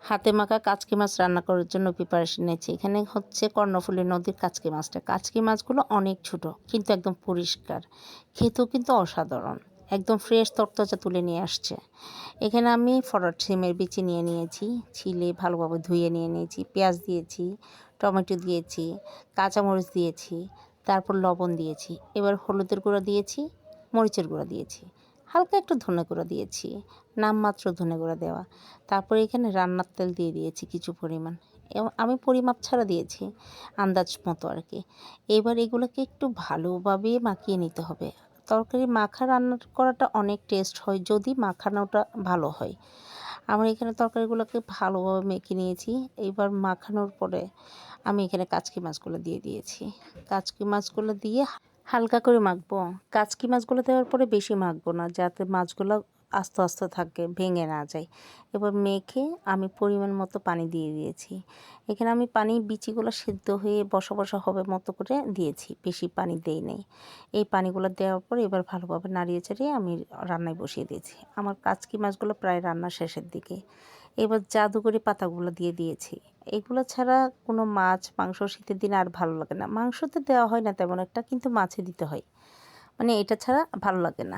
হাতে মাখা কাচকি মাছ রান্না করার জন্য প্রিপারেশন নিয়েছি। এখানে হচ্ছে কর্ণফুলী নদীর কাচকি মাছটা। কাচকি মাছগুলো অনেক ছোট কিন্তু একদম পরিষ্কার, খেতেও কিন্তু অসাধারণ, একদম ফ্রেশ তরতাজা তুলে নিয়ে আসছে। এখানে আমি ফরোয়ার্ড সিমের বিচি নিয়ে নিয়েছি, ছিলে ভালোভাবে ধুয়ে নিয়ে নিয়েছি। পেঁয়াজ দিয়েছি, টমেটো দিয়েছি, কাঁচামরিচ দিয়েছি, তারপর লবণ দিয়েছি। এবার হলুদের গুঁড়া দিয়েছি, মরিচের গুঁড়া দিয়েছি, হালকা একটু ধনে গুঁড়া দিয়েছি, নামমাত্র ধনে গুঁড়া দেওয়া। তারপরে এখানে রান্নার তেল দিয়ে দিয়েছি কিছু পরিমাণ, এবং আমি পরিমাপ ছাড়া দিয়েছি, আন্দাজ মতো আর কি। এবার এগুলোকে একটু ভালোভাবে মাখিয়ে নিতে হবে। তরকারি মাখা রান্না করাটা অনেক টেস্ট হয় যদি মাখানোটা ভালো হয়। আমার এখানে তরকারিগুলোকে ভালোভাবে মেখে নিয়েছি। এইবার মাখানোর পরে আমি এখানে কাচকি মাছগুলো দিয়ে দিয়েছি। কাচকি মাছগুলো দিয়ে হালকা করে মাখবো। কাচকি মাছগুলো দেওয়ার পরে বেশি মাখবো না, যাতে মাছগুলো আস্তে আস্তে থাকে, ভেঙে না যায়। এবার মেখে আমি পরিমাণ মতো পানি দিয়ে দিয়েছি। এখানে আমি পানি বিচিগুলো সিদ্ধ হয়ে বসা বসা হবে মতো করে দিয়েছি, বেশি পানি দেই নাই। এই পানিগুলো দেওয়ার পর এবার ভালোভাবে নাড়িয়ে চাড়িয়ে আমি রান্নায় বসিয়ে দিয়েছি। আমার কাচকি মাছগুলো প্রায় রান্নার শেষের দিকে। এবার জাদুকরি পাতাগুলো দিয়ে দিয়েছি। এগুলো ছাড়া কোনো মাছ মাংস শীতের দিনে আর ভালো লাগে না। মাংসতে দেওয়া হয় না তেমন একটা, কিন্তু মাছে দিতে হয়, মানে এটা ছাড়া ভালো লাগে না।